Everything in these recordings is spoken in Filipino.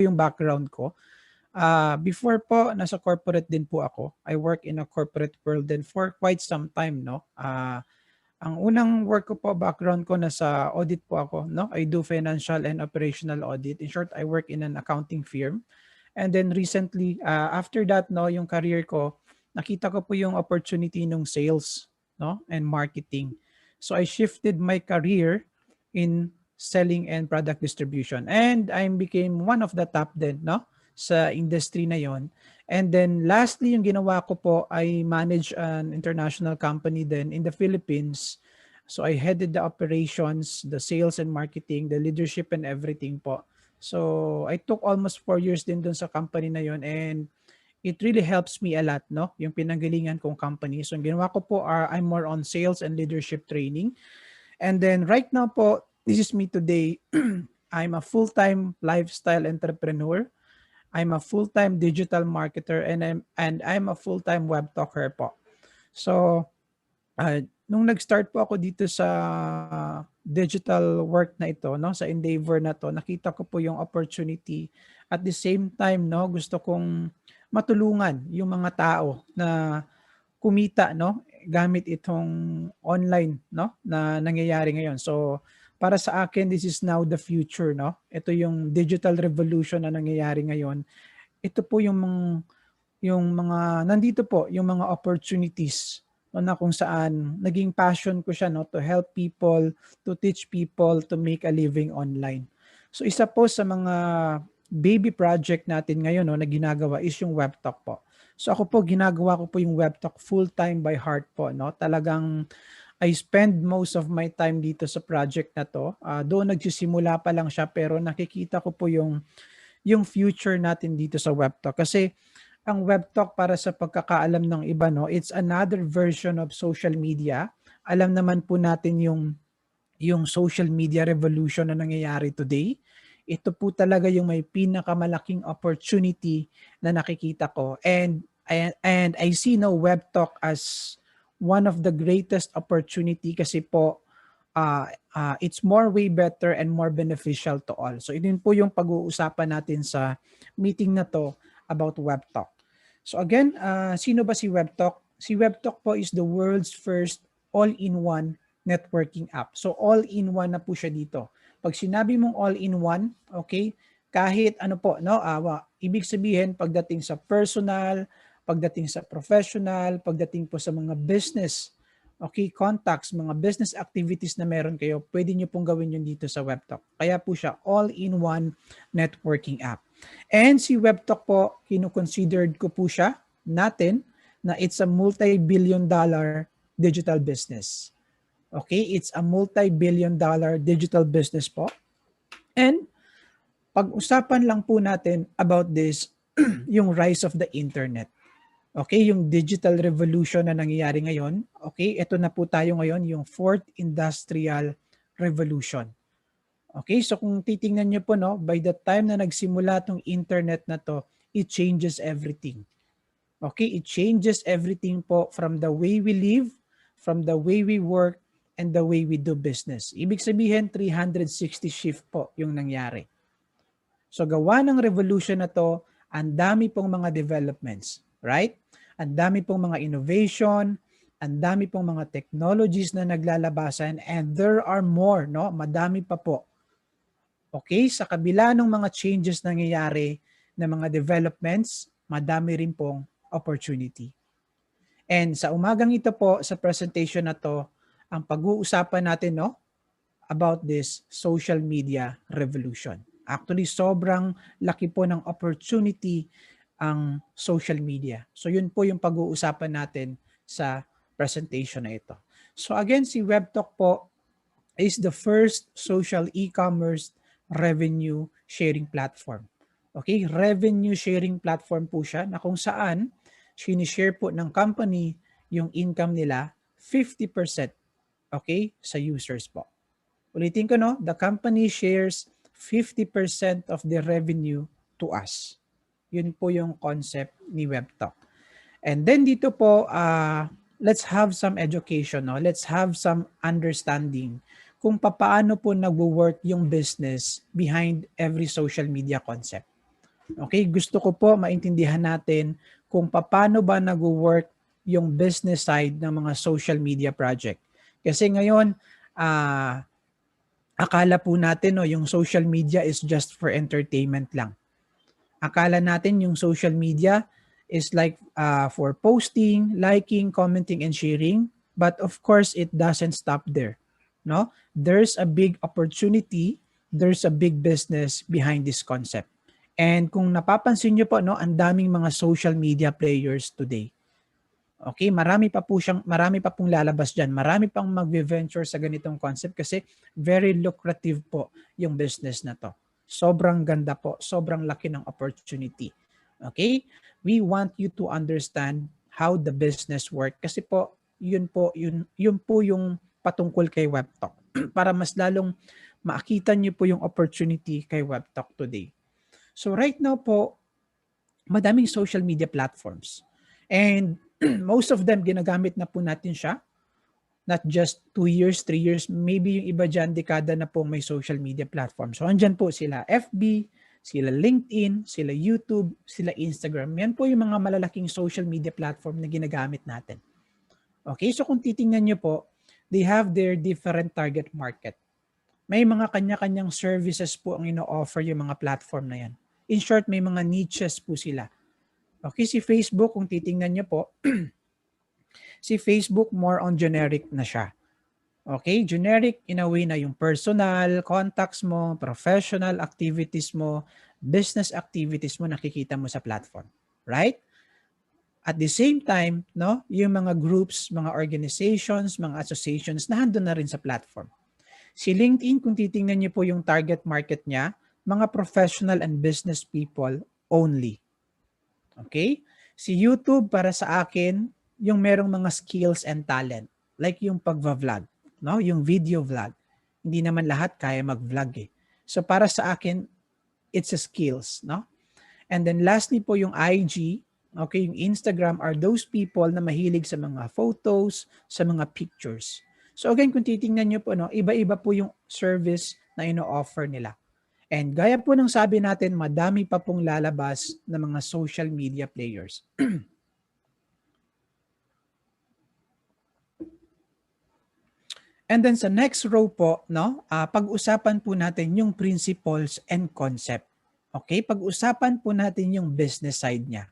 yung background ko. Before po, nasa corporate din po ako. I work in a corporate world din for quite some time, no? Ang unang work ko po, background ko, nasa audit po ako, no? I do financial and operational audit. In short, I work in an accounting firm. And then recently, after that, no, yung career ko, nakita ko po yung opportunity ng sales, no, and marketing. So I shifted my career in selling and product distribution. And I became one of the top din, no, sa industry na yon. And then lastly, yung ginawa ko po, I manage an international company then in the Philippines. So I headed the operations, the sales and marketing, the leadership and everything po. So I took almost 4 years din dun sa company na yon, and it really helps me a lot, no? Yung pinanggalingan kong company. So ang ginawa ko po I'm more on sales and leadership training. And then right now po, this is me today. I'm a full-time lifestyle entrepreneur. I'm a full-time digital marketer, and I'm a full-time web talker po. So nung nag-start po ako dito sa digital work na ito, no, sa endeavor na to, nakita ko po yung opportunity. At the same time, no, gusto kong matulungan yung mga tao na kumita, no, gamit itong online, no, na nangyayari ngayon. So para sa akin, this is now the future, no. Ito yung digital revolution na nangyayari ngayon. Ito po yung mga nandito po, yung mga opportunities, no, na kung saan naging passion ko siya, no, to help people, to teach people to make a living online. So isa po sa mga baby project natin ngayon, no, na ginagawa is yung WebTalk po. So ako po, ginagawa ko po yung WebTalk full-time by heart po, no. Talagang I spend most of my time dito sa project na to. Doon nagsisimula pa lang siya, pero nakikita ko po yung future natin dito sa WebTalk. Kasi ang WebTalk, para sa pagkakaalam ng iba, no, it's another version of social media. Alam naman po natin yung social media revolution na nangyayari today. Ito po talaga yung may pinakamalaking opportunity na nakikita ko. And I see no WebTalk as one of the greatest opportunity, kasi po it's more way better and more beneficial to all. So ito po yung pag-uusapan natin sa meeting na to about WebTalk. So again, sino ba si WebTalk? Si WebTalk po is the world's first all-in-one networking app. So all-in-one na po siya dito. Pag sinabi mong all-in-one, okay, kahit ano po, no, ibig sabihin pagdating sa personal, pagdating sa professional, pagdating po sa mga business, okay, contacts, mga business activities na meron kayo, pwede nyo pong gawin yun dito sa WebTalk. Kaya po siya all-in-one networking app. And si WebTalk po, kino-considered ko po siya natin na it's a multi-billion dollar digital business. Okay, it's a multi-billion dollar digital business po. And pag-usapan lang po natin about this, yung rise of the internet. Okay, yung digital revolution na nangyayari ngayon. Okay, ito na po tayo ngayon, yung fourth industrial revolution. Okay, so kung titingnan nyo po, no, by the time na nagsimula tong internet na to, it changes everything. Okay, it changes everything po, from the way we live, from the way we work, and the way we do business. Ibig sabihin, 360 shift po yung nangyari. So gawa ng revolution na to, ang dami pong mga developments, right? Ang dami pong mga innovation, ang dami pong mga technologies na naglalabasan, and there are more, no? Madami pa po. Okay, sa kabila ng mga changes na nangyayari na mga developments, madami rin pong opportunity. And sa umagang ito po, sa presentation na to, ang pag-uusapan natin, no, about this social media revolution. Actually, sobrang laki po ng opportunity ang social media. So yun po yung pag-uusapan natin sa presentation na ito. So again, si WebTalk po is the first social e-commerce revenue sharing platform. Okay, revenue sharing platform po siya na kung saan sinishare po ng company yung income nila 50%, okay, sa users po. Ulitin ko, no, the company shares 50% of the revenue to us. Yun po yung concept ni WebTalk. And then dito po, let's have some education, no? Let's have some understanding kung paano po nagwo-work yung business behind every social media concept. Okay, gusto ko po maintindihan natin kung paano ba nagwo-work yung business side ng mga social media project. Kasi ngayon, ah, akala po natin 'no, yung social media is just for entertainment lang. Akala natin yung social media is like for posting, liking, commenting, and sharing. But of course, it doesn't stop there. No, there's a big opportunity, there's a big business behind this concept. And kung napapansin niyo po, no, ang daming mga social media players today. Okay, marami pa pong lalabas diyan. Marami pang magve-venture sa ganitong concept kasi very lucrative po yung business na 'to. Sobrang ganda po, sobrang laki ng opportunity. Okay? We want you to understand how the business work kasi yun po yung patungkol kay WebTalk para mas lalong makita niyo po yung opportunity kay WebTalk today. So right now po, madaming social media platforms. And most of them, ginagamit na po natin siya. Not just 2 years, 3 years, maybe yung iba dyan, dekada na po may social media platform. So andyan po sila FB, sila LinkedIn, sila YouTube, sila Instagram. Yan po yung mga malalaking social media platform na ginagamit natin. Okay, so kung titingnan nyo po, they have their different target market. May mga kanya-kanyang services po ang ino-offer yung mga platform na yan. In short, may mga niches po sila. Okay, si Facebook, kung titingnan nyo po, si Facebook more on generic na siya. Okay, generic in a way na yung personal, contacts mo, professional activities mo, business activities mo nakikita mo sa platform. Right? At the same time, no, yung mga groups, mga organizations, mga associations na handun na rin sa platform. Si LinkedIn, kung titingnan niyo po yung target market niya, mga professional and business people only. Okay? Si YouTube para sa akin, yung merong mga skills and talent. Like yung pagva-vlog, no? Yung video vlog. Hindi naman lahat kaya mag-vlog eh. So para sa akin, it's a skills, no? And then lastly po yung IG, okay, yung Instagram are those people na mahilig sa mga photos, sa mga pictures. So again, kung titingnan nyo po, no, iba-iba po yung service na ino-offer nila. And gaya po ng sabi natin, madami pa pong lalabas na mga social media players. And then sa next row po, no, pag-usapan po natin yung principles and concept. Okay, pag-usapan po natin yung business side niya.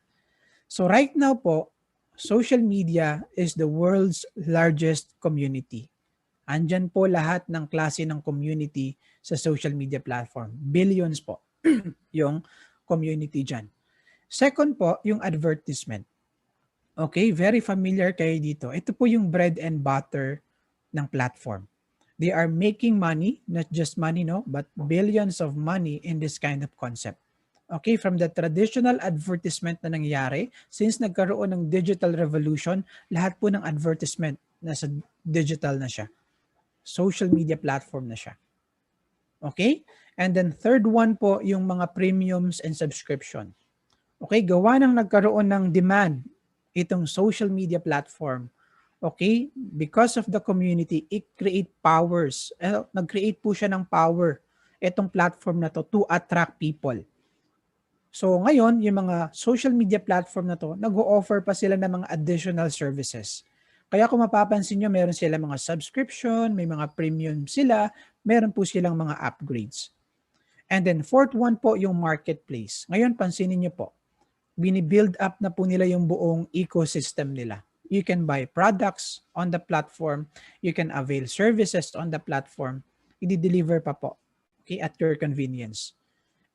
So right now po, social media is the world's largest community. Andyan po lahat ng klase ng community sa social media platform. Billions po yung community dyan. Second po, yung advertisement. Okay, very familiar kayo dito. Ito po yung bread and butter ng platform. They are making money, not just money, no, but billions of money in this kind of concept. Okay, from the traditional advertisement na nangyayari, since nagkaroon ng digital revolution, lahat po ng advertisement nasa digital na siya. Social media platform na siya. Okay? And then third one po, yung mga premiums and subscription. Okay, gawa ng nagkaroon ng demand itong social media platform. Okay, because of the community, it create powers. Nag-create po siya ng power itong platform na to attract people. So ngayon, yung mga social media platform na to, nag-o-offer pa sila ng mga additional services. Kaya kung mapapansin nyo, meron sila mga subscription, may mga premium sila, meron po silang mga upgrades. And then fourth one po, yung marketplace. Ngayon, pansinin nyo po, bini-build up na po nila yung buong ecosystem nila. You can buy products on the platform. You can avail services on the platform. I-deliver pa po, okay, at your convenience.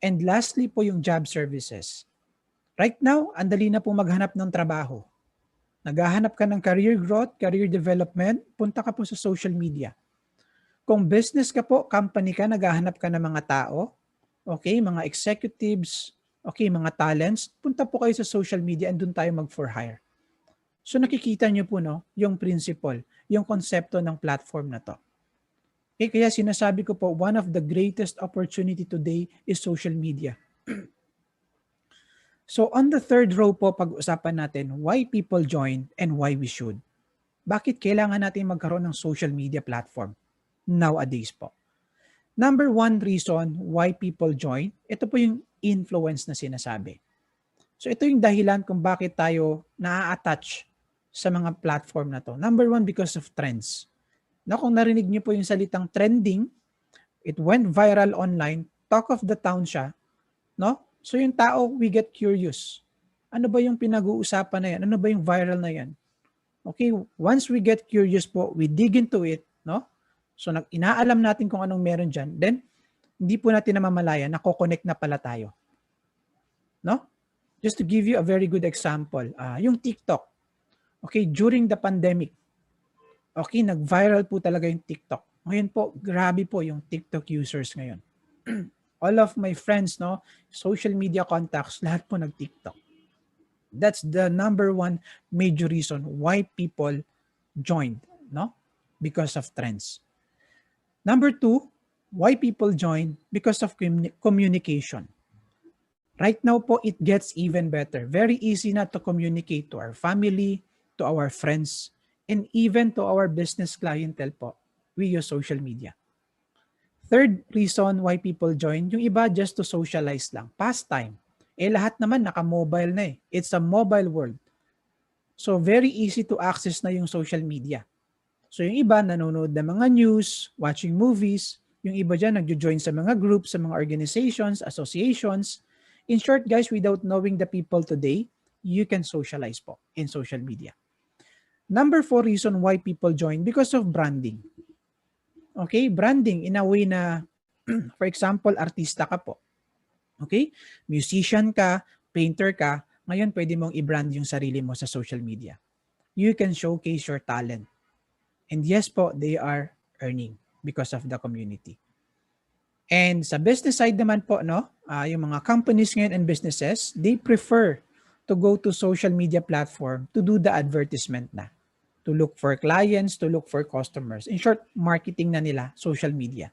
And lastly po yung job services. Right now, andali na po maghanap ng trabaho. Naghahanap ka ng career growth, career development, punta ka po sa social media. Kung business ka po, company ka, naghahanap ka ng mga tao, okay, mga executives, okay, mga talents, punta po kayo sa social media and dun tayo mag-for hire. So nakikita nyo po, no, yung principle, yung konsepto ng platform na to. Okay, kaya sinasabi ko po, one of the greatest opportunity today is social media. So on the third row po, pag-usapan natin why people join and why we should. Bakit kailangan natin magkaroon ng social media platform nowadays po? Number one reason why people join, ito po yung influence na sinasabi. So ito yung dahilan kung bakit tayo na-attach sa mga platform na to. Number one, because of trends. Na kung narinig niyo po yung salitang trending, it went viral online, talk of the town siya, no? So yung tao, we get curious. Ano ba yung pinag-uusapan na yan? Ano ba yung viral na yan? Okay, once we get curious po, we dig into it, no? So inaalam natin kung anong meron dyan, then hindi po natin namamalayan, nako-connect na pala tayo. No? Just to give you a very good example, yung TikTok. Okay, during the pandemic, okay, nag-viral po talaga yung TikTok. Ngayon po, grabe po yung TikTok users ngayon. All of my friends, no, social media contacts, lahat po nag-TikTok. That's the number one major reason why people joined, no? Because of trends. Number two, why people join? Because of communication. Right now po, it gets even better. Very easy na to communicate to our family, to our friends, and even to our business clientele po. We use social media. Third reason why people join, yung iba just to socialize lang. Pastime. Lahat naman naka-mobile na eh. It's a mobile world. So very easy to access na yung social media. So yung iba nanonood ng mga news, watching movies, yung iba dyan nagjo-join sa mga groups, sa mga organizations, associations. In short guys, without knowing the people today, you can socialize po in social media. Number 4 reason why people join, because of branding. Okay, branding in a way na, for example, artista ka po. Okay, musician ka, painter ka, ngayon pwede mong i-brand yung sarili mo sa social media. You can showcase your talent. And yes po, they are earning because of the community. And sa business side naman po, no, yung mga companies ngayon and businesses, they prefer to go to social media platform to do the advertisement na. To look for clients, to look for customers. In short, marketing na nila, social media.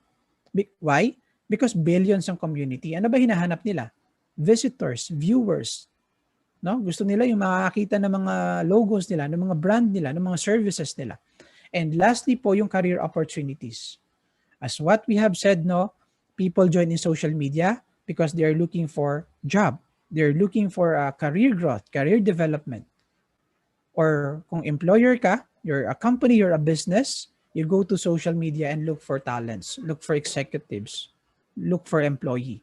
Why? Because billions ang community. Ano ba hinahanap nila? Visitors, viewers. No? Gusto nila yung makakita ng mga logos nila, ng mga brand nila, ng mga services nila. And lastly po, yung career opportunities. As what we have said, no, people join in social media because they are looking for job. They're looking for career growth, career development. Or kung employer ka, you're a company, you're a business, you go to social media and look for talents, look for executives, look for employee.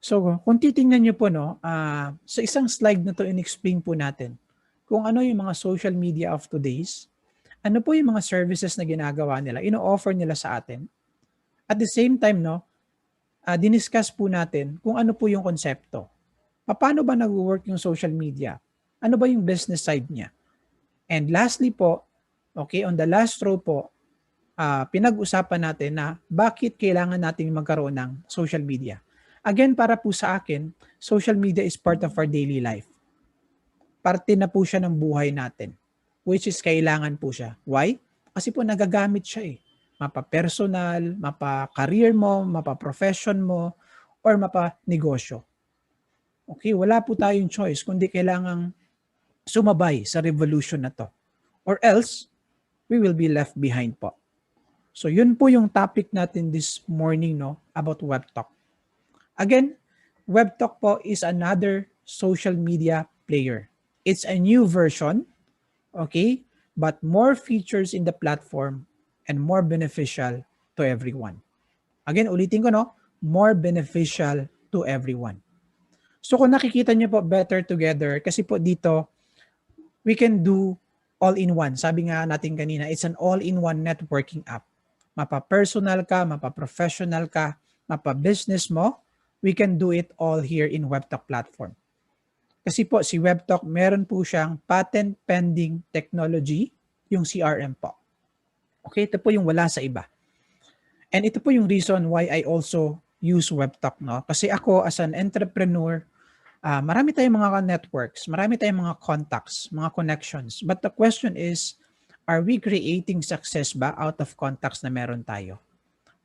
So kung titingnan nyo po, no, sa isang slide na to, in-explain po natin kung ano yung mga social media of today's, ano po yung mga services na ginagawa nila, ino-offer nila sa atin. At the same time, no, diniscuss po natin kung ano po yung konsepto. Paano ba nag-work yung social media? Ano ba yung business side niya? And lastly po, okay, on the last row po, pinag-usapan natin na bakit kailangan natin magkaroon ng social media. Again, para po sa akin, social media is part of our daily life. Parte na po siya ng buhay natin, which is kailangan po siya. Why? Kasi po nagagamit siya eh. Mapa-personal, mapa-career mo, mapa-profession mo, or mapa-negosyo. Okay, wala po tayong choice kundi kailangang sumabay sa revolution na to. Or else, we will be left behind po. So yun po yung topic natin this morning, no, about WebTalk. Again, WebTalk po is another social media player. It's a new version, okay, but more features in the platform and more beneficial to everyone. Again, ulitin ko, no, more beneficial to everyone. So kung nakikita niyo po better together, kasi po dito, we can do all-in-one. Sabi nga natin kanina, it's an all-in-one networking app. Mapa-personal ka, mapa-professional ka, mapa-business mo, we can do it all here in WebTalk platform. Kasi po si WebTalk, meron po siyang patent pending technology, yung CRM po. Okay, ito po yung wala sa iba. And ito po yung reason why I also use WebTalk, no? Kasi ako as an entrepreneur, marami tayong mga networks, marami tayong mga contacts, mga connections. But the question is, are we creating success ba out of contacts na meron tayo?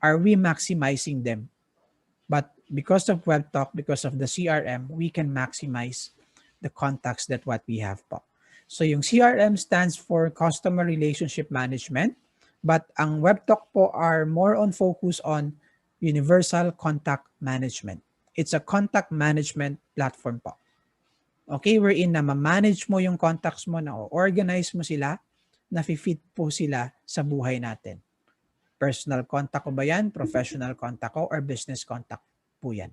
Are we maximizing them? But because of WebTalk, because of the CRM, we can maximize the contacts that what we have po. So yung CRM stands for Customer Relationship Management, but ang WebTalk po are more on focus on Universal Contact Management. It's a contact management platform po. Okay, wherein na ma-manage mo yung contacts mo, na organize mo sila, na fit po sila sa buhay natin. Personal contact ko ba yan, professional contact ko, or business contact po yan.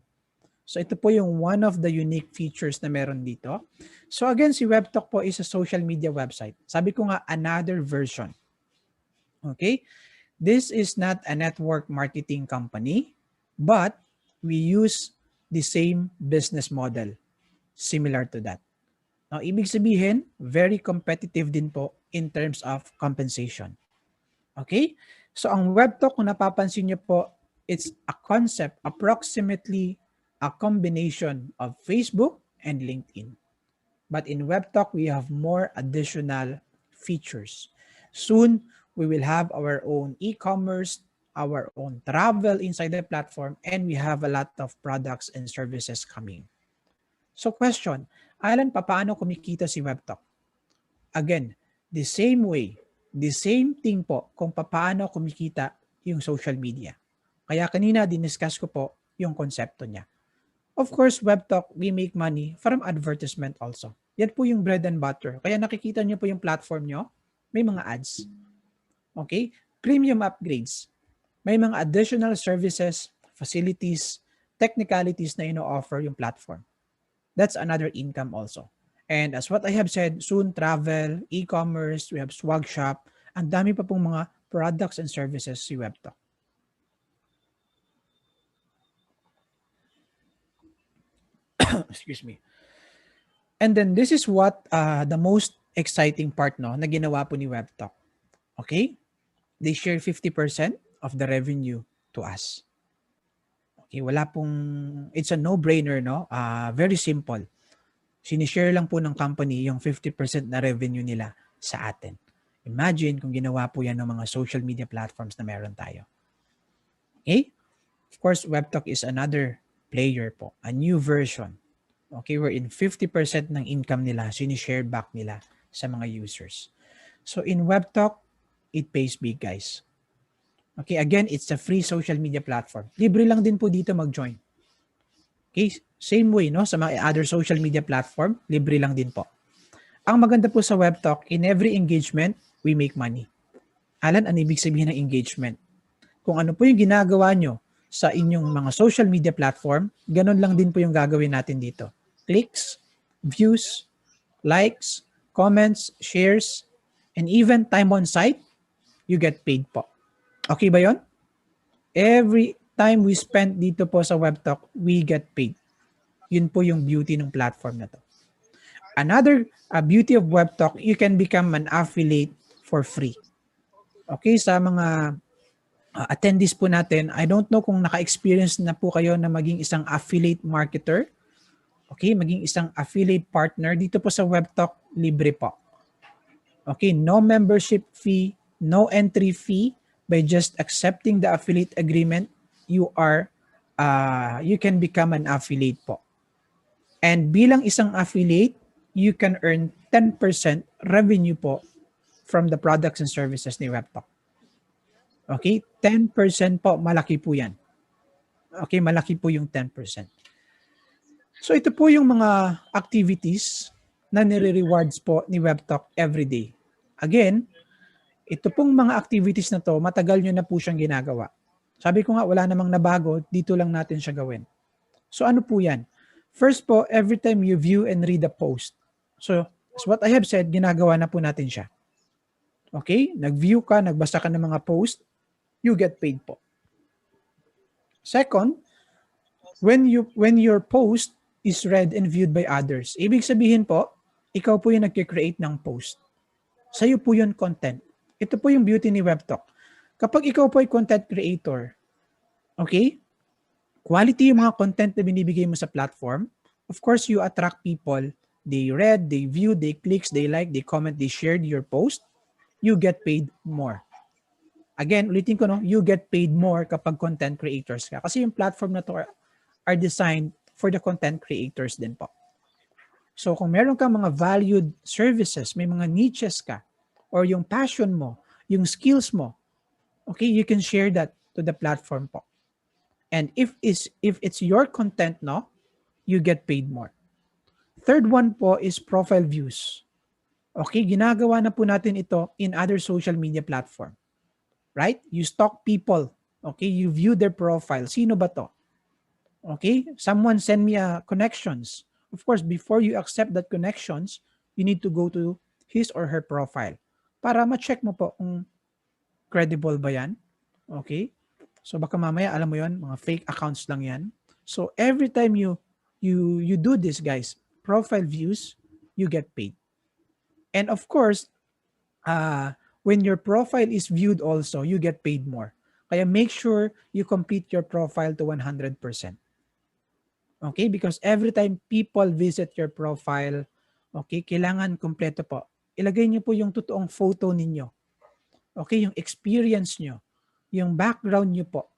So ito po yung one of the unique features na meron dito. So again, si WebTalk po is a social media website. Sabi ko nga, another version. Okay? This is not a network marketing company, but we use the same business model similar to that. Now, ibig sabihin, very competitive din po in terms of compensation. Okay? So, ang WebTalk, kung napapansin niyo po, it's a concept, approximately a combination of Facebook and LinkedIn. But in WebTalk, we have more additional features. Soon, we will have our own e-commerce, our own travel inside the platform, and we have a lot of products and services coming. So question, Alan, paano kumikita si WebTalk? Again, the same way, the same thing po kung paano kumikita yung social media. Kaya kanina diniscuss ko po yung konsepto niya. Of course, WebTalk, we make money from advertisement also. Yan po yung bread and butter. Kaya nakikita niyo po yung platform niyo, may mga ads. Okay? Premium upgrades. May mga additional services, facilities, technicalities na ino-offer yung platform. That's another income also. And as what I have said, soon travel, e-commerce, we have swag shop, ang dami pa pong mga products and services si WebTalk. Excuse me. And then this is what the most exciting part no na ginawa po ni WebTalk. Okay? They share 50% of the revenue to us. Okay, wala pong, it's a no-brainer, no? Very simple. Sinishare lang po ng company yung 50% na revenue nila sa atin. Imagine kung ginawa po yan ng mga social media platforms na meron tayo. Okay? Of course, WebTalk is another player po, a new version. Okay, wherein 50% ng income nila, sinishare back nila sa mga users. So in WebTalk, it pays big, guys. Okay, again, it's a free social media platform. Libre lang din po dito mag-join. Okay, same way, no? Sa mga other social media platform, libre lang din po. Ang maganda po sa WebTalk, in every engagement, we make money. Alan, ano ibig sabihin ng engagement? Kung ano po yung ginagawa nyo sa inyong mga social media platform, ganun lang din po yung gagawin natin dito. Clicks, views, likes, comments, shares, and even time on site, you get paid po. Okay ba yon? Every time we spend dito po sa WebTalk, we get paid. Yun po yung beauty ng platform na to. Another beauty of WebTalk, you can become an affiliate for free. Okay, sa mga attendees po natin, I don't know kung naka-experience na po kayo na maging isang affiliate marketer. Okay, maging isang affiliate partner. Dito po sa WebTalk, libre po. Okay, no membership fee, no entry fee. By just accepting the affiliate agreement, you can become an affiliate po. And bilang isang affiliate, you can earn 10% revenue po from the products and services ni WebTalk. Okay, 10% po, malaki po yan. Okay, malaki po yung 10%. So ito po yung mga activities na nire-rewards po ni WebTalk every day. Again, ito pong mga activities na to, matagal nyo na po siyang ginagawa. Sabi ko nga, wala namang nabago, dito lang natin siya gawin. So ano po yan? First po, every time you view and read a post. So, as what I have said, ginagawa na po natin siya. Okay? Nag-view ka, nagbasa ka ng mga post, you get paid po. Second, when your post is read and viewed by others, ibig sabihin po, ikaw po yung nag-create ng post. Sa'yo po yun content. Ito po yung beauty ni WebTalk. Kapag ikaw po ay content creator, okay, quality yung mga content na binibigay mo sa platform, of course, you attract people. They read, they view, they click, they like, they comment, they shared your post, you get paid more. Again, ulitin ko, no, you get paid more kapag content creators ka. Kasi yung platform na to are designed for the content creators din po. So kung meron ka mga valued services, may mga niches ka, or yung passion mo, yung skills mo, okay, you can share that to the platform po. And if it's your content, no, you get paid more. Third one po is profile views. Okay, ginagawa na po natin ito in other social media platform. Right? You stalk people. Okay, you view their profile. Sino ba to? Okay, someone send me a connections. Of course, before you accept that connections, you need to go to his or her profile para ma-check mo po kung credible ba yan. Okay? So baka mamaya alam mo yon, mga fake accounts lang yan. So every time you do this, guys, profile views, you get paid. And of course, when your profile is viewed also, you get paid more. Kaya make sure you complete your profile to 100%. Okay? Because every time people visit your profile, okay, kailangan kompleto po. Ilagay niyo po yung totoong photo ninyo. Okay? Yung experience nyo. Yung background nyo po.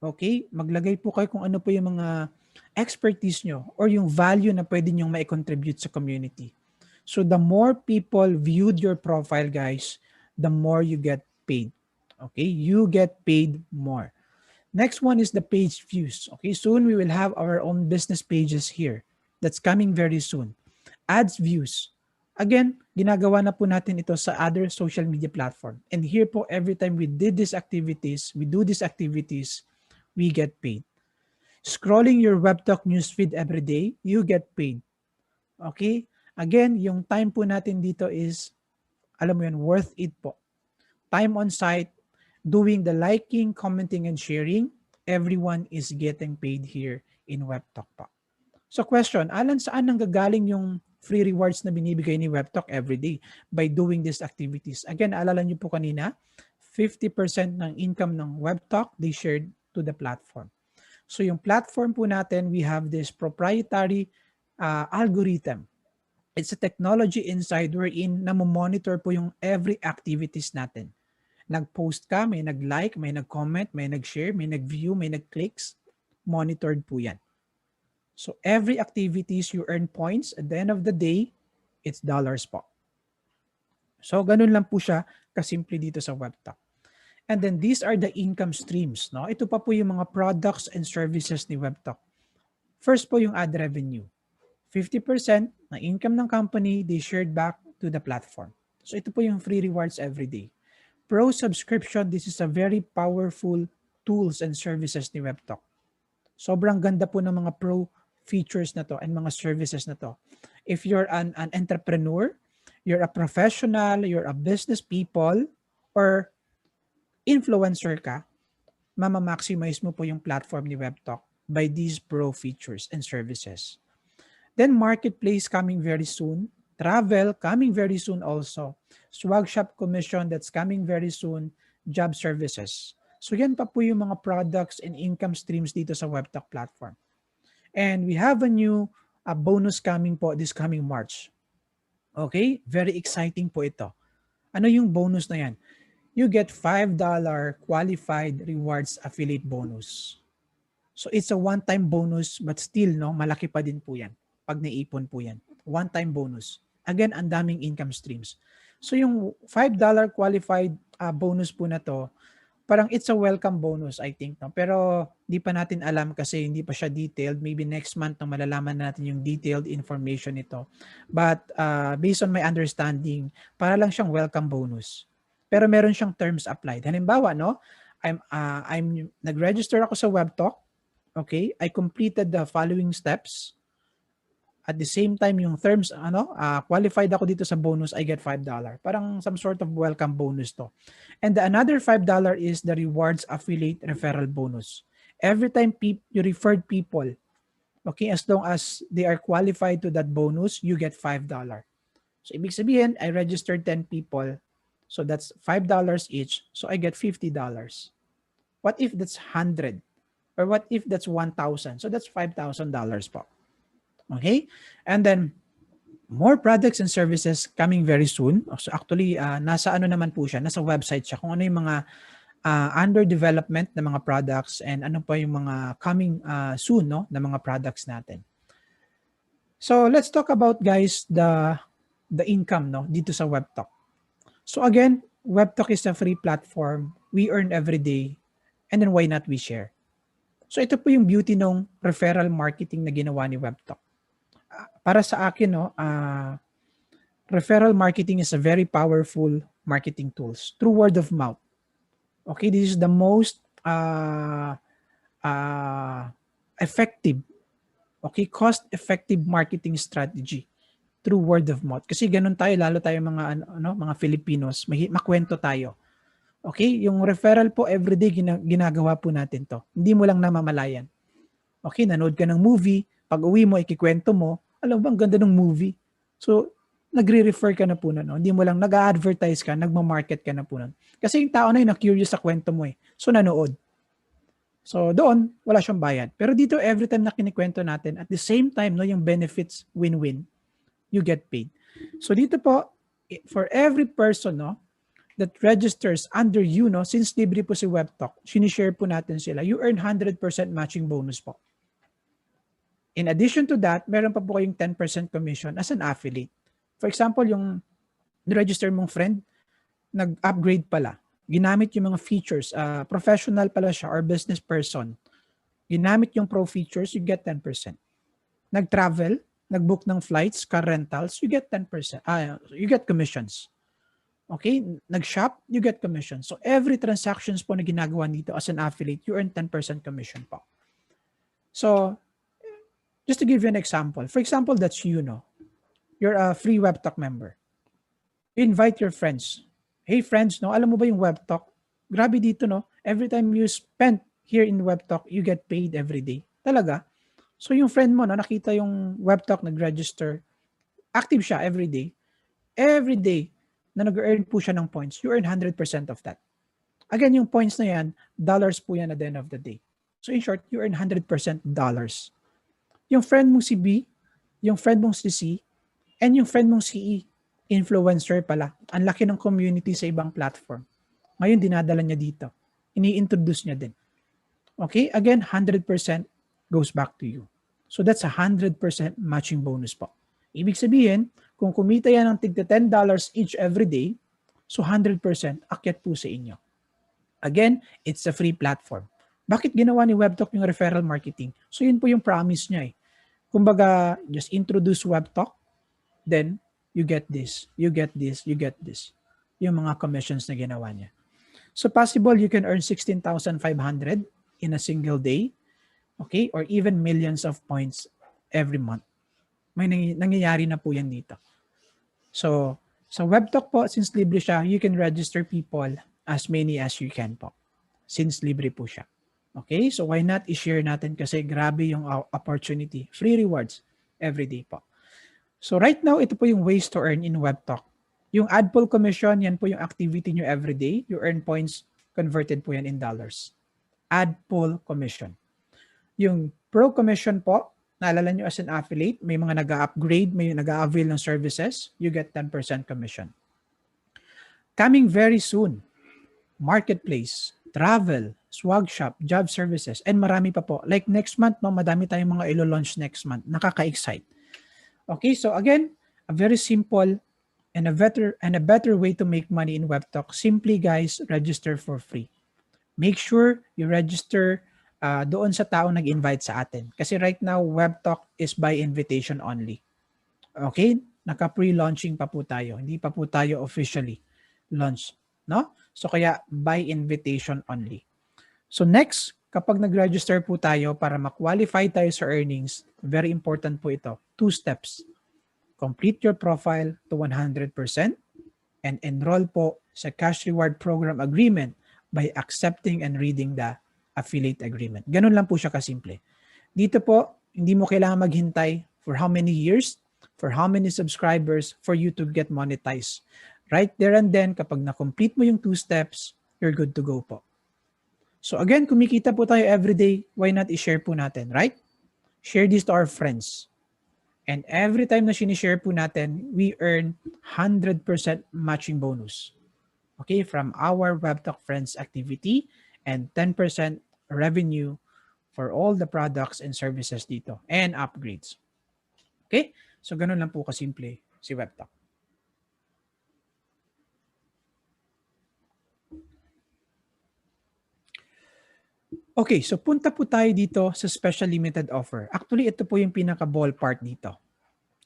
Okay? Maglagay po kayo kung ano po yung mga expertise nyo or yung value na pwede nyong ma-contribute sa community. So the more people viewed your profile, guys, the more you get paid. Okay? You get paid more. Next one is the page views. Okay? Soon we will have our own business pages here. That's coming very soon. Ads views. Again, ginagawa na po natin ito sa other social media platform. And here po, every time we do these activities, we get paid. Scrolling your WebTalk newsfeed every day, you get paid. Okay? Again, yung time po natin dito is, alam mo yun, worth it po. Time on site, doing the liking, commenting, and sharing, everyone is getting paid here in WebTalk po. So question, Alan, saan nanggagaling yung free rewards na binibigay ni WebTalk every day by doing these activities? Again, alala niyo po kanina, 50% ng income ng WebTalk, they shared to the platform. So yung platform po natin, we have this proprietary algorithm. It's a technology inside wherein namomonitor po yung every activities natin. Nag-post ka, may nag-like, may nag-comment, may nag-share, may nag-view, may nag-clicks, monitored po yan. So every activities you earn points, at the end of the day, it's dollars po. So ganun lang po siya kasimple dito sa WebTalk. And then these are the income streams. No? Ito pa po yung mga products and services ni WebTalk. First po yung ad revenue. 50% ng income ng company, they shared back to the platform. So ito po yung free rewards every day. Pro subscription, this is a very powerful tools and services ni WebTalk. Sobrang ganda po ng mga pro features na to and mga services na to. If you're an entrepreneur, you're a professional, you're a business people, or influencer ka, mama-maximize mo po yung platform ni WebTalk by these pro features and services. Then marketplace coming very soon. Travel coming very soon also. Swag shop commission that's coming very soon. Job services. So yan pa po yung mga products and income streams dito sa WebTalk platform. And we have a new bonus coming po this coming March. Okay? Very exciting po ito. Ano yung bonus na yan? You get $5 qualified rewards affiliate bonus. So it's a one-time bonus but still, no, malaki pa din po yan pag naipon po yan. One-time bonus. Again, ang daming income streams. So yung $5 qualified bonus po na to, parang it's a welcome bonus, I think. No? Pero di pa natin alam kasi hindi pa siya detailed. Maybe next month na malalaman natin yung detailed information nito. But based on my understanding, para lang siyang welcome bonus. Pero meron siyang terms applied. Halimbawa, no? I'm nag-register ako sa WebTalk. Okay? I completed the following steps. At the same time, yung terms, qualified ako dito sa bonus, I get $5. Parang some sort of welcome bonus to. And another $5 is the rewards affiliate referral bonus. Every time you referred people, okay, as long as they are qualified to that bonus, you get $5. So, ibig sabihin, I registered 10 people. So, that's $5 each. So, I get $50. What if that's 100? Or what if that's 1,000? So, that's $5,000 po. Okay? And then, more products and services coming very soon. So actually, nasa ano naman po siya, nasa website siya kung ano yung mga under development na mga products and ano pa yung mga coming soon, no, na mga products natin. So let's talk about, guys, the income, no, dito sa WebTalk. So again, WebTalk is a free platform. We earn every day. And then why not we share? So ito po yung beauty ng referral marketing na ginawa ni WebTalk. Para sa akin, no, referral marketing is a very powerful marketing tools through word of mouth. Okay, this is the most effective, okay, cost-effective marketing strategy through word of mouth. Kasi ganun tayo, lalo tayo mga mga Filipinos, makwento tayo. Okay, yung referral po everyday ginagawa po natin to. Hindi mo lang namamalayan. Okay, nanood ka ng movie, pag uwi mo, ikikwento mo, alam mo ba, ang ganda ng movie. So, nagre-refer ka na po nun. No? Hindi mo lang nag-advertise ka, nagma-market ka na po nun. Kasi yung tao na yun, na-curious sa kwento mo eh. So, nanood. So, doon, wala siyang bayad. Pero dito, every time na kinikwento natin, at the same time, no, yung benefits, win-win, you get paid. So, dito po, for every person, no, that registers under you, no, since libre po si WebTalk, sinishare po natin sila, you earn 100% matching bonus po. In addition to that, meron pa po kayong 10% commission as an affiliate. For example, yung register mong friend, nag-upgrade pala. Ginamit yung mga features, professional pala siya or business person. Ginamit yung pro features, you get 10%. Nag-travel, nag-book ng flights, car rentals, you get 10%. You get commissions. Okay? Nag-shop, you get commission. So every transactions po na ginagawa dito as an affiliate, you earn 10% commission po. So, just to give you an example. For example, that's you, no? You're a free WebTalk member. You invite your friends. Hey friends, no, alam mo ba yung WebTalk? Grabe dito, no? Every time you spend here in WebTalk, you get paid every day. Talaga. So yung friend mo, no, nakita yung WebTalk nag-register, active siya every day. Every day na nag-earn po siya ng points, you earn 100% of that. Again, yung points na yan, dollars po yan at the end of the day. So in short, you earn 100% dollars. Yung friend mong si B, yung friend mong si C, and yung friend mong si E, influencer pala. Ang laki ng community sa ibang platform. Ngayon, dinadala niya dito. Ini-introduce niya din. Okay? Again, 100% goes back to you. So that's 100% matching bonus po. Ibig sabihin, kung kumita yan ng tigda $10 each every day, so 100% akyat po sa inyo. Again, it's a free platform. Bakit ginawa ni WebTalk yung referral marketing? So yun po yung promise niya eh. Kumbaga, just introduce WebTalk, then you get this, you get this, you get this. Yung mga commissions na ginawa niya. So possible you can earn 16,500 in a single day, okay? Or even millions of points every month. May nangyayari na po yan dito. So, sa WebTalk po, since libre siya, you can register people as many as you can po. Since libre po siya. Okay? So why not i-share natin kasi grabe yung opportunity. Free rewards every day po. So right now, ito po yung ways to earn in WebTalk. Yung ad pull commission, yan po yung activity nyo every day. You earn points, converted po yan in dollars. Ad pull commission. Yung pro commission po, naalala nyo as an affiliate, may mga nag-upgrade, may nag-avail ng services, you get 10% commission. Coming very soon, marketplace, travel, swag shop, job services, and marami pa po. Like next month, no, madami tayong mga ilo-launch next month. Nakaka-excite. Okay, so again, a very simple and a better way to make money in WebTalk. Simply, guys, register for free. Make sure you register doon sa tao nag-invite sa atin. Kasi right now, WebTalk is by invitation only. Okay? Naka-pre-launching pa po tayo. Hindi pa po tayo officially launch. No? So kaya by invitation only. So next, kapag nag-register po tayo para ma-qualify tayo sa earnings, very important po ito. 2 steps. Complete your profile to 100% and enroll po sa Cash Reward Program Agreement by accepting and reading the affiliate agreement. Ganun lang po siya kasimple. Dito po, hindi mo kailangan maghintay for how many years, for how many subscribers for you to get monetized. Right there and then, kapag na-complete mo yung 2 steps, you're good to go po. So again, kumikita po tayo everyday, why not i-share po natin, right? Share this to our friends. And every time na sinishare po natin, we earn 100% matching bonus. Okay, from our WebTalk Friends activity and 10% revenue for all the products and services dito and upgrades. Okay, so ganun lang po kasimple si WebTalk. Okay, so punta po tayo dito sa special limited offer. Actually, ito po yung pinaka-ballpark dito.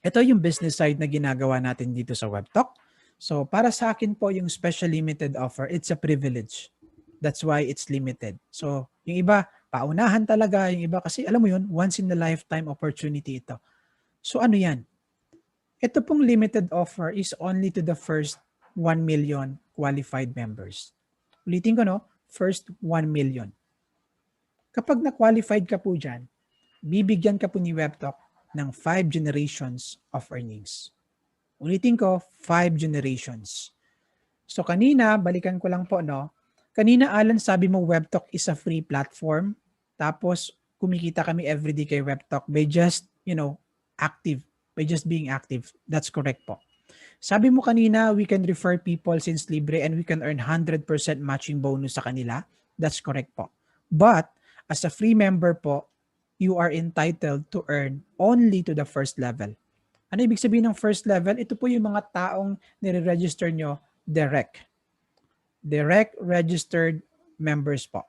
Ito yung business side na ginagawa natin dito sa WebTalk. So para sa akin po yung special limited offer, it's a privilege. That's why it's limited. So yung iba, paunahan talaga. Yung iba kasi alam mo yun, once in a lifetime opportunity ito. So ano yan? Ito pong limited offer is only to the first 1 million qualified members. Ulitin ko no, first 1 million. Kapag na-qualified ka po dyan, bibigyan ka po ni WebTalk ng 5 generations of earnings. Ulitin ko, 5 generations. So kanina, balikan ko lang po, no? Kanina, Alan, sabi mo WebTalk is a free platform. Tapos, kumikita kami everyday kay WebTalk by just, active. By just being active. That's correct po. Sabi mo kanina, we can refer people since libre and we can earn 100% matching bonus sa kanila. That's correct po. But, as a free member po, you are entitled to earn only to the first level. Ano ibig sabihin ng first level? Ito po yung mga taong nire-register nyo direct. Direct registered members po.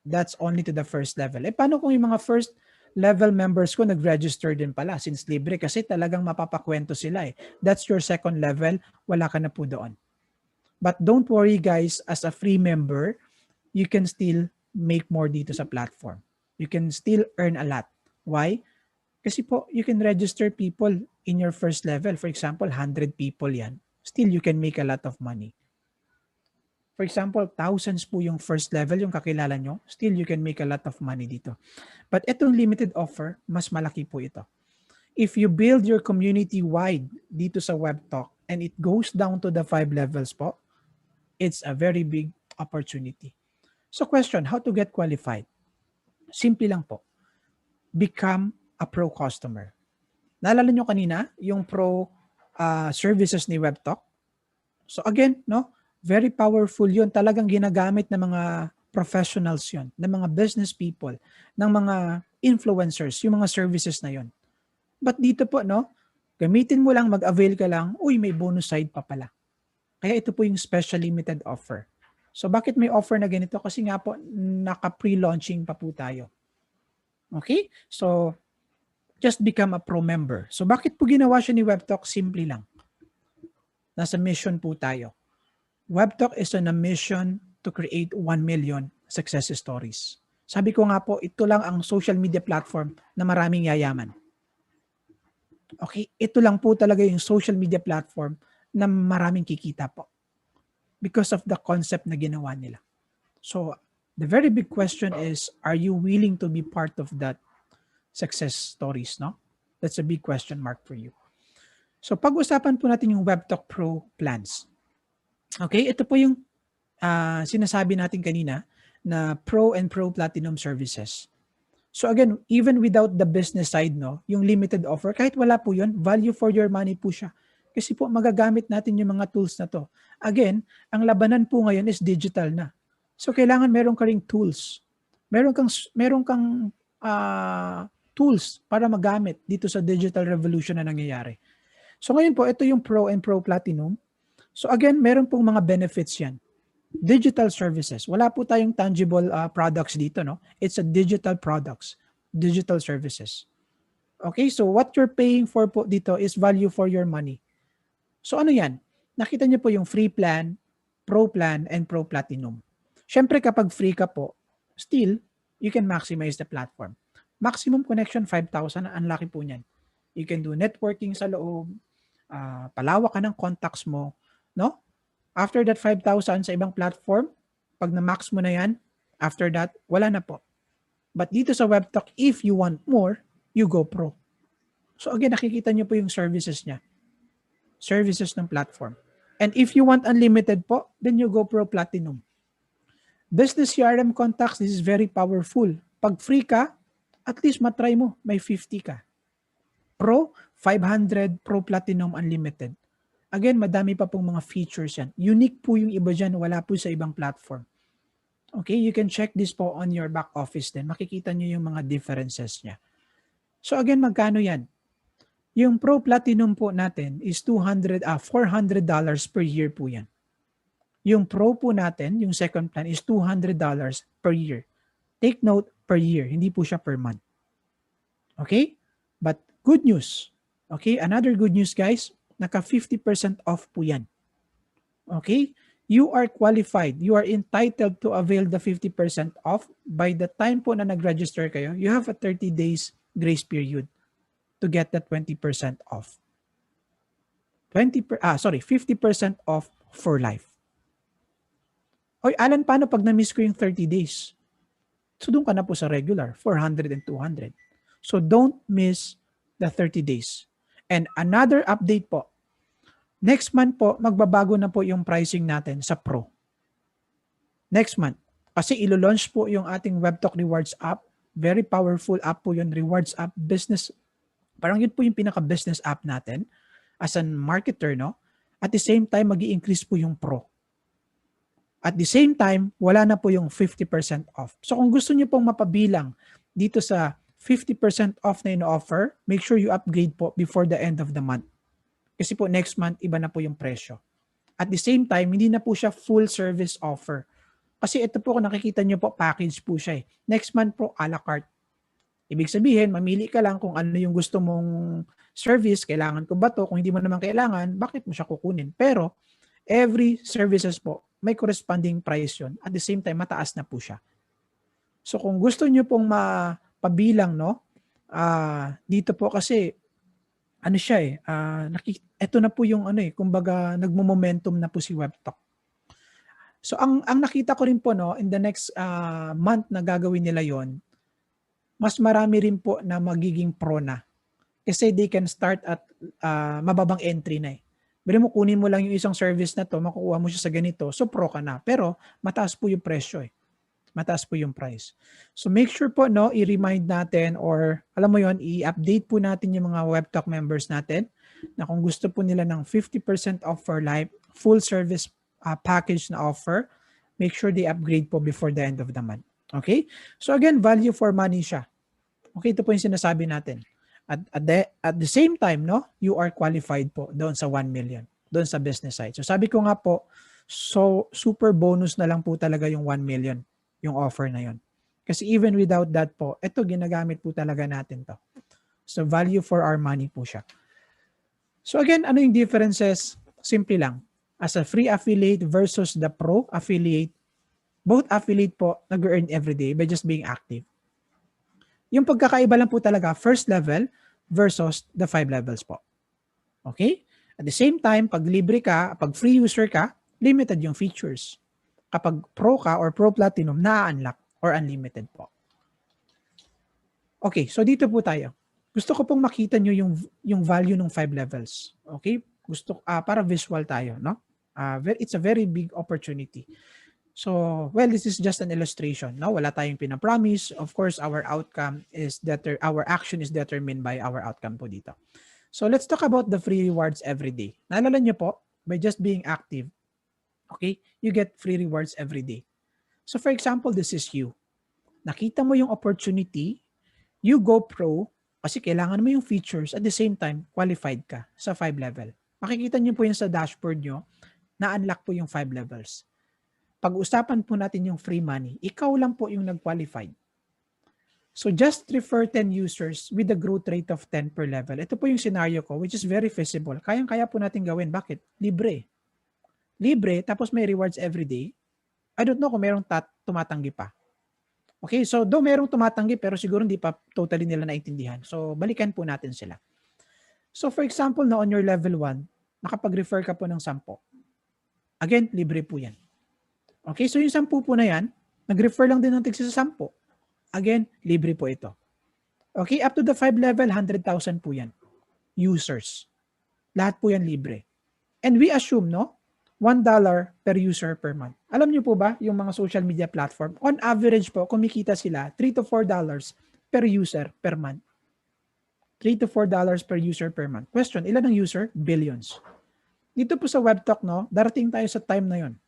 That's only to the first level. Paano kung yung mga first level members ko nag-register din pala since libre kasi talagang mapapakwento sila eh. That's your second level, wala ka na po doon. But don't worry guys, as a free member, you can still make more dito sa platform. You can still earn a lot. Why? Kasi po, you can register people in your first level. For example, 100 people yan. Still, you can make a lot of money. For example, thousands po yung first level, yung kakilala nyo. Still, you can make a lot of money dito. But itong limited offer, mas malaki po ito. If you build your community wide dito sa WebTalk and it goes down to the 5 levels po, it's a very big opportunity. So question, how to get qualified? Simple lang po. Become a pro customer. Naalala nyo kanina, yung pro services ni WebTalk? So again, no, very powerful yun. Talagang ginagamit ng mga professionals yun, ng mga business people, ng mga influencers, yung mga services na yun. But dito po, no, gamitin mo lang, mag-avail ka lang, uy, may bonus side pa pala. Kaya ito po yung special limited offer. So bakit may offer na ganito? Kasi nga po, naka-pre-launching pa po tayo. Okay? So, just become a pro member. So bakit po ginawa siya ni WebTalk? Simple lang. Nasa mission po tayo. WebTalk is on a mission to create 1 million success stories. Sabi ko nga po, ito lang ang social media platform na maraming yayaman. Okay? Ito lang po talaga yung social media platform na maraming kikita po. Because of the concept na ginawa nila. So, the very big question is, are you willing to be part of that success stories, no? That's a big question mark for you. So, pag-usapan po natin yung WebTalk Pro plans. Okay, ito po yung sinasabi natin kanina na Pro and Pro Platinum services. So again, even without the business side, no, yung limited offer, kahit wala po yun, value for your money po siya. Kasi po magagamit natin yung mga tools na to. Again, ang labanan po ngayon is digital na. So kailangan meron ka ring tools. Meron kang tools para magamit dito sa digital revolution na nangyayari. So ngayon po, ito yung Pro and Pro Platinum. So again, meron pong mga benefits yan. Digital services. Wala po tayong tangible products dito, no? It's a digital products, digital services. Okay, so what you're paying for po dito is value for your money. So ano yan? Nakita niyo po yung free plan, pro plan, and pro platinum. Siyempre kapag free ka po, still, you can maximize the platform. Maximum connection, 5,000. Ang laki po niyan. You can do networking sa loob, palawak ka ng contacts mo, no? After that 5,000 sa ibang platform, pag na-max mo na yan, after that, wala na po. But dito sa WebTalk, if you want more, you go pro. So again, nakikita niyo po yung services niya. Services ng platform. And if you want unlimited po, then you go pro platinum. Business CRM contacts, this is very powerful. Pag free ka, at least matry mo, may 50 ka. Pro, 500, pro platinum unlimited. Again, madami pa pong mga features yan. Unique po yung iba dyan, wala po sa ibang platform. Okay, you can check this po on your back office din. Makikita nyo yung mga differences niya. So again, magkano yan? Yung Pro Platinum po natin is $400 per year po yan. Yung Pro po natin, yung second plan is $200 per year. Take note, per year, hindi po siya per month. Okay? But good news. Okay? Another good news guys, naka 50% off po yan. Okay? You are qualified. You are entitled to avail the 50% off. By the time po na nag-register kayo, you have a 30 days grace period to get that 20% off. 50% off for life. Oy, Alan, paano pag na-miss ko yung 30 days? So doon ka na po sa regular, 400 and 200. So don't miss the 30 days. And another update po, next month po, magbabago na po yung pricing natin sa Pro. Next month. Kasi ilo-launch po yung ating WebTalk Rewards app. Very powerful app po yun, Rewards app, business. Parang yun po yung pinaka-business app natin as a marketer, no? At the same time, mag-i-increase po yung Pro. At the same time, wala na po yung 50% off. So kung gusto niyo pong mapabilang dito sa 50% off na ino-offer, make sure you upgrade po before the end of the month. Kasi po next month, iba na po yung presyo. At the same time, hindi na po siya full service offer. Kasi ito po, kung nakikita niyo po, package po siya eh. Next month po, a la carte. Ibig sabihin, mamili ka lang kung ano yung gusto mong service, kailangan ko ba to? Kung hindi mo naman kailangan, bakit mo siya kukunin? Pero, every services po, may corresponding price yun. At the same time, mataas na po siya. So, kung gusto niyo pong mapabilang, no? Dito po kasi, ano siya eh, ito na po yung ano eh, kumbaga, nagmo-momentum na po si WebTalk. So, ang nakita ko rin po, no, in the next month na gagawin nila yon, mas marami rin po na magiging pro na. Kasi they can start at mababang entry na eh. Bili mo, kunin mo lang yung isang service na to, makukuha mo siya sa ganito, so pro ka na. Pero mataas po yung presyo eh. Mataas po yung price. So make sure po, no, i-remind natin or alam mo yon, i-update po natin yung mga WebTalk members natin na kung gusto po nila ng 50% off for life, full service package na offer, make sure they upgrade po before the end of the month. Okay? So again, value for money siya. Okay, ito po yung sinasabi natin. At the same time, no, you are qualified po doon sa 1 million, doon sa business side. So sabi ko nga po, so super bonus na lang po talaga yung 1 million, yung offer na yon. Kasi even without that po, ito ginagamit po talaga natin to. So value for our money po siya. So again, ano yung differences? Simple lang. As a free affiliate versus the pro affiliate, both affiliate po nag-earn every day by just being active. Yung pagkakaiba lang po talaga, first level versus the 5 levels po. Okay? At the same time, pag libre ka, pag free user ka, limited yung features. Kapag pro ka or pro platinum, na-unlock or unlimited po. Okay, so dito po tayo. Gusto ko pong makita nyo yung value ng 5 levels. Okay? Gusto para visual tayo, no? It's a very big opportunity. So, well, this is just an illustration. No, wala tayong pinapromise. Of course, our action is determined by our outcome po dito. So, let's talk about the free rewards every day. Naalala niyo po, by just being active, okay, you get free rewards every day. So, for example, this is you. Nakita mo yung opportunity, you go pro, kasi kailangan mo yung features, at the same time, qualified ka sa 5 level. Makikita niyo po yun sa dashboard nyo, na-unlock po yung 5 levels. Pag-usapan po natin yung free money, ikaw lang po yung nag-qualified. So just refer 10 users with a growth rate of 10 per level. Ito po yung scenario ko, which is very feasible. Kayang-kaya po natin gawin. Bakit? Libre. Libre, tapos may rewards every day. I don't know kung merong tumatanggi pa. Okay, so though merong tumatanggi, pero siguro hindi pa totally nila naintindihan. So balikan po natin sila. So for example, na on your level 1, nakapag-refer ka po ng 10. Again, libre po yan. Okay, so yung 10 po na yan, nag-refer lang din ng tigsa sa 10. Again, libre po ito. Okay, up to the 5 level, 100,000 po yan. Users. Lahat po yan libre. And we assume, no, $1 per user per month. Alam niyo po ba, yung mga social media platform, on average po, kumikita sila $3 to $4 per user per month. $3 to $4 per user per month. Question, ilan ang user? Billions. Dito po sa WebTalk, no, darating tayo sa time na yon.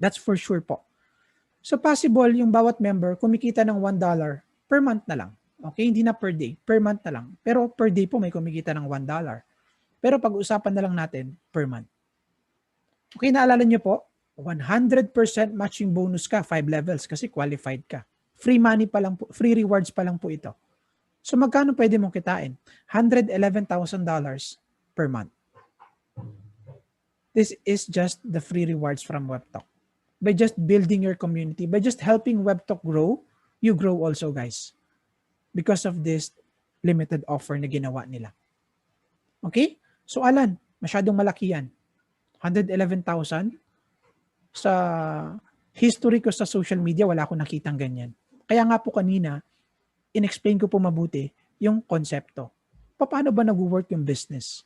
That's for sure po. So possible yung bawat member kumikita ng $1 per month na lang. Okay, hindi na per day, per month na lang. Pero per day po may kumikita ng $1. Pero pag-usapan na lang natin per month. Okay, naalala niyo po, 100% matching bonus ka, 5 levels kasi qualified ka. free money pa lang po, free rewards pa lang po ito. So magkano pwede mong kitain? $111,000 per month. This is just the free rewards from WebTalk. By just building your community, by just helping WebTalk grow, you grow also, guys. Because of this limited offer na ginawa nila. Okay? So Alan, masyadong malaki yan. 111,000. Sa history ko sa social media, wala akong nakitang ganyan. Kaya nga po kanina, in-explain ko po mabuti yung konsepto. Paano ba nag-work yung business?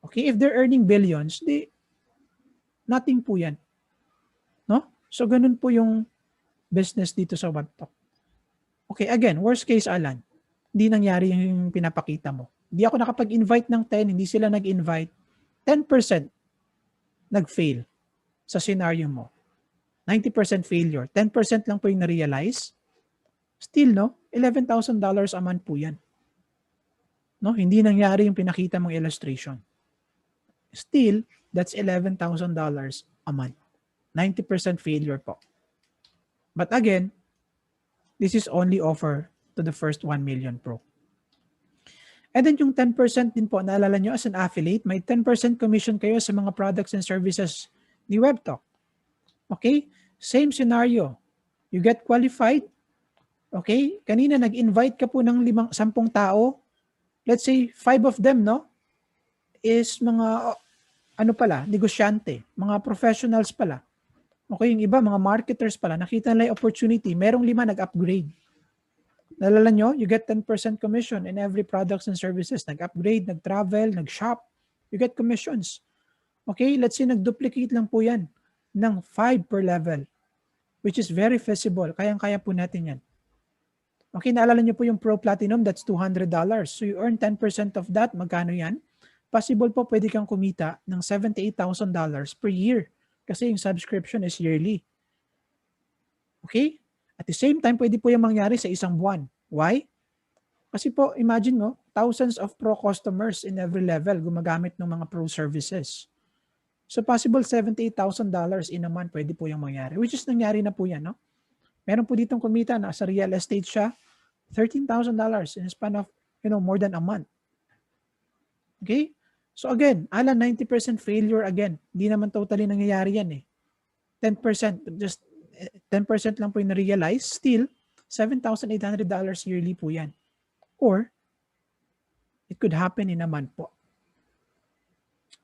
Okay, if they're earning billions, nothing po yan. No? So, ganun po yung business dito sa WebTalk. Okay, again, worst case, Alan, hindi nangyari yung pinapakita mo. Hindi ako nakapag-invite ng 10, hindi sila nag-invite. 10% nag-fail sa scenario mo. 90% failure. 10% lang po yung na-realize. Still, no? $11,000 a month po yan. No? Hindi nangyari yung pinakita mong illustration. Still, that's $11,000 a month. 90% failure po. But again, this is only offer to the first 1 million pro. And then yung 10% din po, naalala nyo as an affiliate, may 10% commission kayo sa mga products and services ni WebTalk. Okay? Same scenario. You get qualified. Okay? Kanina nag-invite ka po ng 10 tao. Let's say 5 of them, no? Is mga, negosyante. Mga professionals pala. Okay, yung iba, mga marketers pala. Nakita nila yung opportunity. Merong 5 nag-upgrade. Nalala nyo, you get 10% commission in every products and services. Nag-upgrade, nag-travel, nag-shop. You get commissions. Okay, let's say nag-duplicate lang po yan ng 5 per level, which is very feasible. Kayang-kaya po natin yan. Okay, naalala nyo po yung Pro Platinum, that's $200. So you earn 10% of that. Magkano yan? Possible po pwede kang kumita ng $78,000 per year kasi yung subscription is yearly. Okay? At the same time, pwede po yung mangyari sa isang buwan. Why? Kasi po, imagine mo, thousands of pro customers in every level gumagamit ng mga pro services. So possible $78,000 in a month pwede po yung mangyari. Which is nangyari na po yan, no? Meron po ditong kumita na sa real estate siya, $13,000 in a span of, more than a month. Okay? So again, 90% failure again. Hindi naman totally nangyayari yan eh. 10%, just 10% lang po yung na-realize. Still, $7,800 yearly po yan. Or, it could happen in a month po.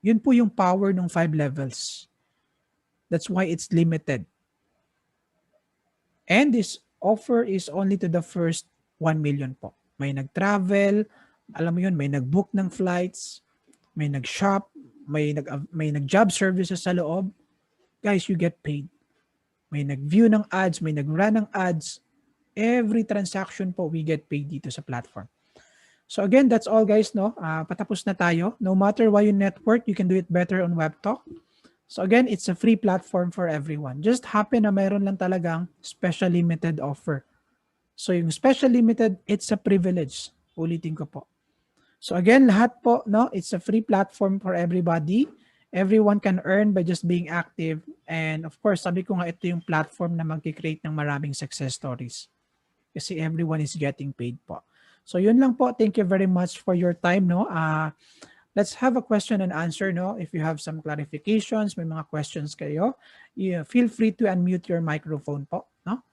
Yun po yung power ng 5 levels. That's why it's limited. And this offer is only to the first 1 million po. May nag-travel, alam mo yun, may nag-book ng flights, may nag-shop, may nag-job services sa loob. Guys, you get paid. May nag-view ng ads, may nag-run ng ads. Every transaction po, we get paid dito sa platform. So again, that's all guys, no? Patapos na tayo. No matter why you network, you can do it better on WebTalk. So again, it's a free platform for everyone. Just happen na mayroon lang talagang special limited offer. So yung special limited, it's a privilege. Ulitin ko po. So again, lahat po, no? It's a free platform for everybody. Everyone can earn by just being active. And of course, sabi ko nga ito yung platform na mag-create ng maraming success stories. Kasi everyone is getting paid po. So yun lang po. Thank you very much for your time, no? Let's have a question and answer, no? If you have some clarifications, may mga questions kayo, feel free to unmute your microphone po, no?